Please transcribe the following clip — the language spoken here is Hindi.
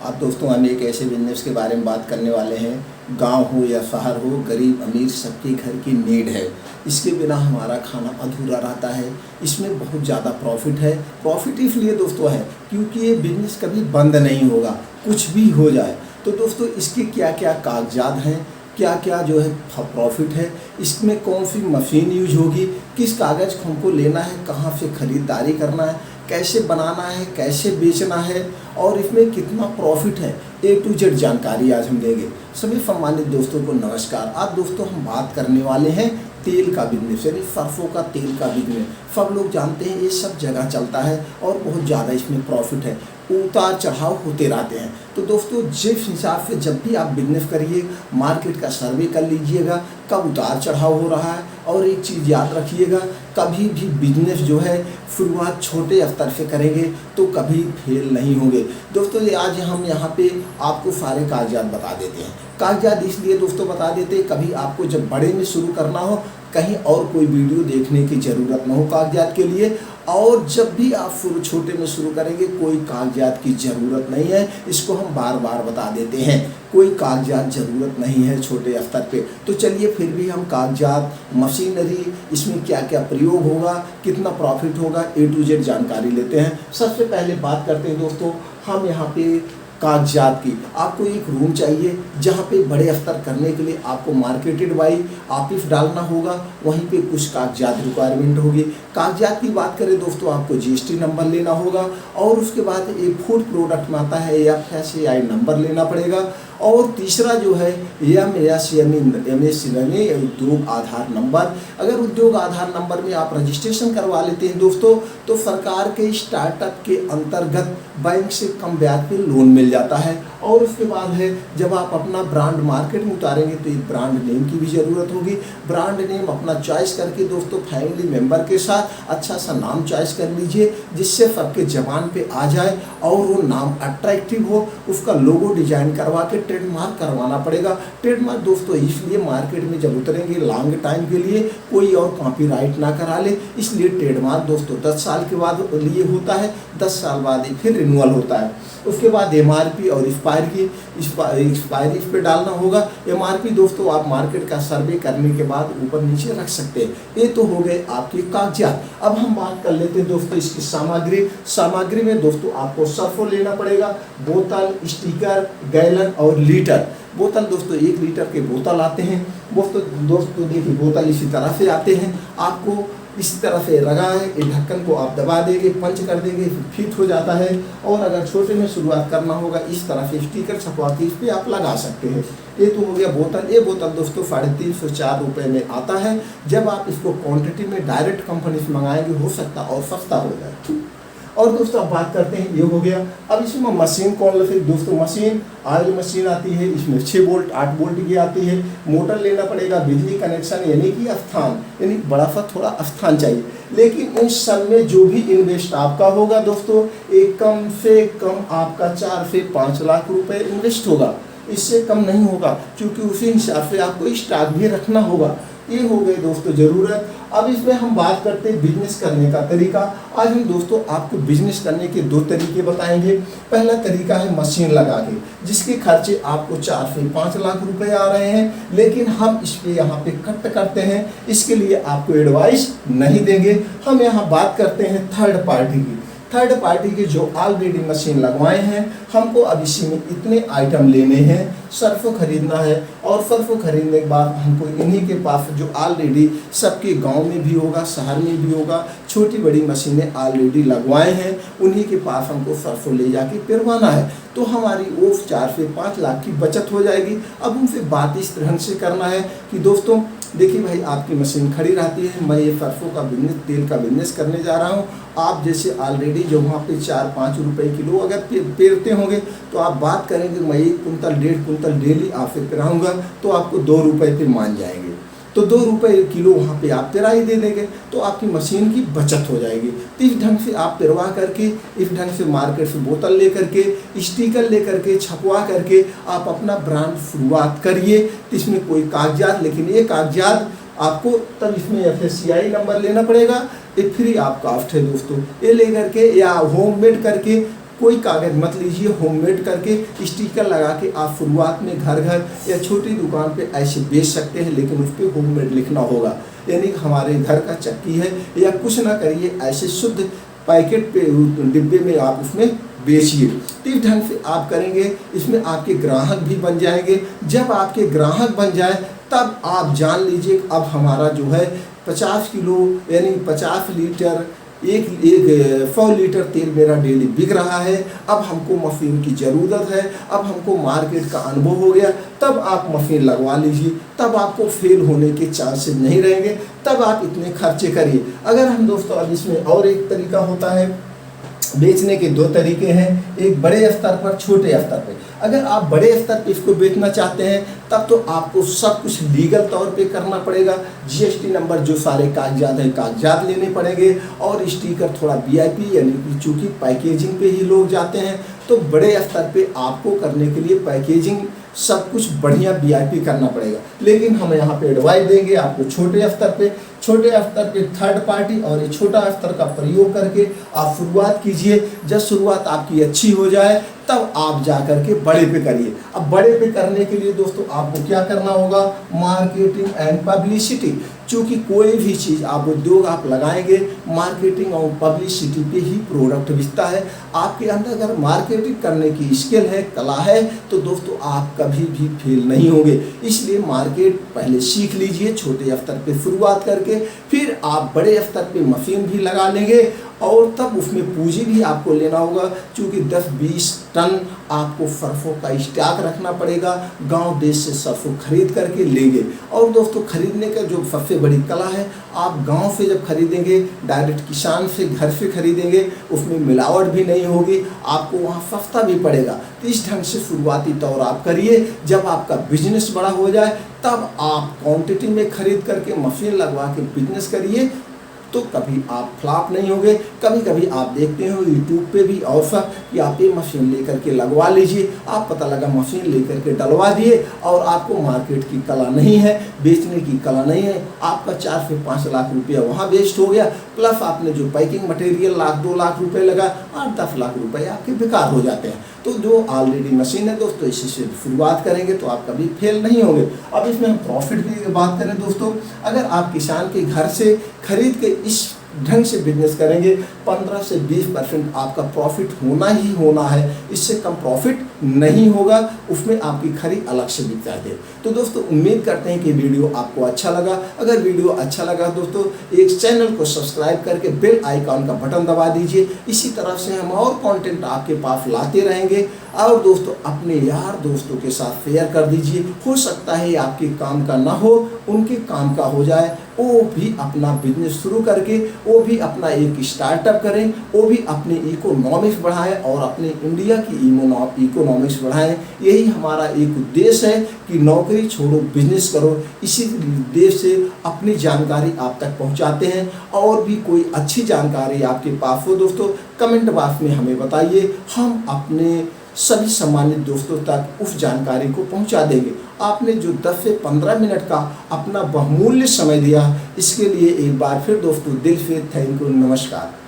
आप दोस्तों हम एक ऐसे बिजनेस के बारे में बात करने वाले हैं, गांव हो या शहर हो, गरीब अमीर सबके घर की नीड है। इसके बिना हमारा खाना अधूरा रहता है। इसमें बहुत ज़्यादा प्रॉफिट है। प्रॉफिट इसलिए दोस्तों है क्योंकि ये बिजनेस कभी बंद नहीं होगा, कुछ भी हो जाए। तो दोस्तों इसके क्या क्या कागजात हैं, क्या क्या जो है प्रॉफिट है, इसमें कौन सी मशीन यूज होगी, किस कागज़ को हमको लेना है, कहाँ से ख़रीदारी करना है, कैसे बनाना है, कैसे बेचना है और इसमें कितना प्रॉफिट है, A to Z जानकारी आज हम देंगे। सभी सम्मानित दोस्तों को नमस्कार। आज दोस्तों हम बात करने वाले हैं तेल का बिजनेस, यानी सरसों का तेल का बिजनेस। सब लोग जानते हैं ये सब जगह चलता है और बहुत ज़्यादा इसमें प्रॉफिट है। उतार चढ़ाव होते रहते हैं। तो दोस्तों जिस हिसाब से जब भी आप बिजनेस करिए, मार्केट का सर्वे कर लीजिएगा कब उतार चढ़ाव हो रहा है। और एक चीज़ याद रखिएगा, कभी भी बिजनेस जो है शुरुआत छोटे स्तर से करेंगे तो कभी फेल नहीं होंगे। दोस्तों ये आज हम यहाँ पे आपको सारे कागजात बता देते हैं। कागजात इसलिए दोस्तों बता देते हैं, कभी आपको जब बड़े में शुरू करना हो, कहीं और कोई वीडियो देखने की ज़रूरत न हो कागजात के लिए। और जब भी आप छोटे में शुरू करेंगे कोई कागजात की ज़रूरत नहीं है। इसको हम बार बार बता देते हैं, कोई कागजात ज़रूरत नहीं है छोटे स्तर पे। तो चलिए फिर भी हम कागजात, मशीनरी, इसमें क्या क्या प्रयोग होगा, कितना प्रॉफिट होगा, A to Z जानकारी लेते हैं। सबसे पहले बात करते हैं दोस्तों हम यहाँ पे कागजात की। आपको एक रूम चाहिए जहाँ पे बड़े स्तर करने के लिए आपको मार्केटेड बाई ऑफिस डालना होगा, वहीं पे कुछ कागजात रिक्वायरमेंट होगी। कागजात की बात करें दोस्तों, आपको GST नंबर लेना होगा और उसके बाद एक फूड प्रोडक्ट में आता है FSSAI नंबर लेना पड़ेगा। और तीसरा जो है MSME उद्योग आधार नंबर। अगर उद्योग आधार नंबर में आप रजिस्ट्रेशन करवा लेते हैं दोस्तों तो सरकार के स्टार्टअप के अंतर्गत बैंक से कम ब्याज पे लोन मिल जाता है। और उसके बाद है जब आप अपना ब्रांड मार्केट में उतारेंगे तो एक ब्रांड नेम की भी ज़रूरत होगी। ब्रांड नेम अपना चॉइस करके दोस्तों फैमिली मेंबर के साथ अच्छा सा नाम चॉइस कर लीजिए जिससे सबके जबान पे आ जाए और वो नाम अट्रैक्टिव हो। उसका लोगो डिजाइन करवा के ट्रेडमार्क करवाना पड़ेगा। ट्रेडमार्क दोस्तों इसलिए मार्केट में जब उतरेंगे लॉन्ग टाइम के लिए कोई और कॉपीराइट ना करा ले, इसलिए ट्रेडमार्क दोस्तों 10 साल के बाद लिए होता है। 10 साल बाद फिर रिन्यूअल होता है। उसके बाद MRP और एक्सपायरी इस पे डालना होगा। MRP दोस्तों आप मार्केट का सर्वे करने के बाद ऊपर नीचे रख सकते हैं। ये तो हो गए आपके कागजात। अब हम बात कर लेते हैं दोस्तों इसकी सामग्री में दोस्तों आपको सरसों लेना पड़ेगा, बोतल, स्टिकर, गैलन और लीटर। बोतल दोस्तों 1 लीटर के बोतल आते हैं। दोस्तों देखिए बोतल इसी तरह से आते हैं, आपको इस तरह से लगा है, ये ढक्कन को आप दबा देंगे, पंच कर देंगे, फिट हो जाता है। और अगर छोटे में शुरुआत करना होगा इस तरह से स्टिकर छपवा के इस पर आप लगा सकते हैं। ये तो हो गया बोतल। ये बोतल दोस्तों 350-4 रुपये में आता है। जब आप इसको क्वांटिटी में डायरेक्ट कंपनी से मंगाएंगे हो सकता और सस्ता हो जाए। और दोस्तों अब बात करते हैं, ये हो गया। अब इसमें मशीन कौन सी दोस्तों, मशीन ऑयल मशीन आती है, इसमें 6 वोल्ट 8 वोल्ट की आती है। मोटर लेना पड़ेगा, बिजली कनेक्शन यानी कि स्थान, यानी बड़ा सा थोड़ा स्थान चाहिए। लेकिन इन सब में जो भी इन्वेस्ट आपका होगा दोस्तों एक कम से कम आपका 4 से 5 लाख रुपए इन्वेस्ट होगा, इससे कम नहीं होगा क्योंकि उसी हिसाब से आपको स्टॉक भी रखना होगा। ये हो गए दोस्तों ज़रूरत। अब इसमें हम बात करते हैं बिजनेस करने का तरीका। आज हम दोस्तों आपको बिजनेस करने के 2 तरीके बताएंगे। पहला तरीका है मशीन लगा के, जिसके खर्चे आपको 4 से 5 लाख रुपए आ रहे हैं, लेकिन हम इस पे यहाँ पे कट करते हैं, इसके लिए आपको एडवाइस नहीं देंगे। हम यहाँ बात करते हैं थर्ड पार्टी की जो ऑलरेडी मशीन लगवाए हैं। हमको अब इसी में इतने आइटम लेने हैं, सरसों खरीदना है और सरसों खरीदने के बाद हमको इन्हीं के पास जो ऑलरेडी सबके गांव में भी होगा, शहर में भी होगा, छोटी बड़ी मशीनें ऑलरेडी लगवाए हैं, उन्हीं के पास हमको सरसों ले जाके पिरवाना है। तो हमारी वो 4 से 5 लाख की बचत हो जाएगी। अब उनसे बात इस तरह से करना है कि दोस्तों देखिए भाई आपकी मशीन खड़ी रहती है, मैं ये सरसों का बिजनेस, तेल का बिजनेस करने जा रहा हूँ। आप जैसे ऑलरेडी जो वहाँ पे 4-5 रुपए किलो अगर पेरते होंगे तो आप बात करेंगे मैं 1 कुंतल 1.5 कुंतल डेली आपसे पेराऊँगा तो आपको 2 रुपये पे मान जाएंगे। तो 2 रुपये किलो वहाँ पे आप पेराई दे देंगे तो आपकी मशीन की बचत हो जाएगी। तो इस ढंग से आप पेरवा करके, इस ढंग से मार्केट से बोतल ले करके, स्टिकर ले करके, छपवा करके आप अपना ब्रांड शुरुआत करिए। तो इसमें कोई कागजात, लेकिन ये कागजात आपको तब इसमें FSCI नंबर लेना पड़ेगा। ये फ्री ऑफ कॉस्ट है दोस्तों। ये ले करके या होममेड करके कोई कागज मत लीजिए, होममेड करके स्टिकर लगा के आप शुरुआत में घर घर या छोटी दुकान पे ऐसे बेच सकते हैं, लेकिन उस पर होममेड लिखना होगा, यानी हमारे घर का चक्की है, या कुछ ना करिए, ऐसे शुद्ध पैकेट पे डिब्बे में आप उसमें बेचिए। तो इस ढंग से आप करेंगे, इसमें आपके ग्राहक भी बन जाएंगे। जब आपके ग्राहक बन जाए तब आप जान लीजिए अब हमारा जो है 50 किलो यानी 50 लीटर एक 100 लीटर तेल मेरा डेली बिक रहा है। अब हमको मशीन की ज़रूरत है, अब हमको मार्केट का अनुभव हो गया, तब आप मशीन लगवा लीजिए, तब आपको फेल होने के चांसेस नहीं रहेंगे, तब आप इतने खर्चे करिए। अगर हम दोस्तों अब इसमें और एक तरीका होता है, बेचने के दो तरीके हैं, एक बड़े स्तर पर, छोटे स्तर पे। अगर आप बड़े स्तर पे इसको बेचना चाहते हैं तब तो आपको सब कुछ लीगल तौर पे करना पड़ेगा, जीएसटी नंबर जो सारे कागजात हैं कागजात लेने पड़ेंगे, और स्टिकर थोड़ा वीआईपी यानी कि चूँकि पैकेजिंग पे ही लोग जाते हैं, तो बड़े स्तर पे आपको करने के लिए पैकेजिंग सब कुछ बढ़िया वीआईपी करना पड़ेगा। लेकिन हम यहाँ पे एडवाइस देंगे आपको छोटे स्तर पे थर्ड पार्टी और ये छोटा स्तर का प्रयोग करके आप शुरुआत कीजिए। जब शुरुआत आपकी अच्छी हो जाए तब आप जा करके बड़े पे करिए। अब बड़े पे करने के लिए दोस्तों आपको क्या करना होगा, मार्केटिंग एंड पब्लिसिटी। चूँकि कोई भी चीज़ आप उद्योग आप लगाएंगे, मार्केटिंग और पब्लिसिटी पे ही प्रोडक्ट बिकता है। आपके अंदर अगर मार्केटिंग करने की स्किल है, कला है, तो दोस्तों आप कभी भी फेल नहीं होंगे। इसलिए मार्केट पहले सीख लीजिए, छोटे स्तर पे शुरुआत करके, फिर आप बड़े स्तर पे मशीन भी लगा लेंगे, और तब उसमें पूंजी भी आपको लेना होगा। चूँकि 10-20 टन आपको सरसों का स्टॉक रखना पड़ेगा, गांव देश से सरसों खरीद करके लेंगे। और दोस्तों खरीदने का जो सबसे बड़ी कला है, आप गांव से जब खरीदेंगे, डायरेक्ट किसान से घर से खरीदेंगे, उसमें मिलावट भी नहीं होगी, आपको वहाँ सस्ता भी पड़ेगा। तो इस ढंग से शुरुआती तौर आप करिए। जब आपका बिजनेस बड़ा हो जाए तब आप क्वांटिटी में खरीद करके मशीन लगवा के बिजनेस करिए, तो कभी आप फ्लॉप नहीं होंगे। कभी कभी आप देखते हो यूट्यूब पे भी ऑफर कि आप ये मशीन लेकर के लगवा लीजिए, आप पता लगा मशीन लेकर के डलवा दिए और आपको मार्केट की कला नहीं है, बेचने की कला नहीं है, आपका 4 से 5 लाख रुपया वहाँ वेस्ट हो गया, प्लस आपने जो पैकिंग मटेरियल 1-2 लाख रुपए लगा, 8-10 लाख रुपए आपके बेकार हो जाते हैं। तो जो ऑलरेडी मशीन है दोस्तों, इसी से शुरुआत करेंगे तो आप कभी फेल नहीं होंगे। अब इसमें हम प्रॉफिट की बात करें दोस्तों, अगर आप किसान के घर से खरीद के इस ढंग से बिजनेस करेंगे, 15 से 20% आपका प्रॉफिट होना ही होना है, इससे कम प्रॉफिट नहीं होगा, उसमें आपकी खरीद अलग से बिक जाती है। तो दोस्तों उम्मीद करते हैं कि वीडियो आपको अच्छा लगा। अगर वीडियो अच्छा लगा दोस्तों, एक चैनल को सब्सक्राइब करके बेल आइकॉन का बटन दबा दीजिए। इसी तरह से हम और कंटेंट आपके पास लाते रहेंगे। और दोस्तों अपने यार दोस्तों के साथ शेयर कर दीजिए, हो सकता है आपके काम का ना हो, उनके काम का हो जाए, वो भी अपना बिजनेस शुरू करके वो भी अपना एक स्टार्टअप करें, वो भी अपने इकोनॉमिक्स बढ़ाएं और अपने इंडिया की इकोनॉमिक्स बढ़ाएं। यही हमारा एक उद्देश्य है कि नौकरी छोड़ो बिजनेस करो। इसी उद्देश्य से अपनी जानकारी आप तक पहुंचाते हैं। और भी कोई अच्छी जानकारी आपके पास हो दोस्तों, कमेंट बॉक्स में हमें बताइए, हम अपने सभी सम्मानित दोस्तों तक उस जानकारी को पहुंचा देंगे। आपने जो 10 से 15 मिनट का अपना बहुमूल्य समय दिया, इसके लिए एक बार फिर दोस्तों दिल से थैंक यू, नमस्कार।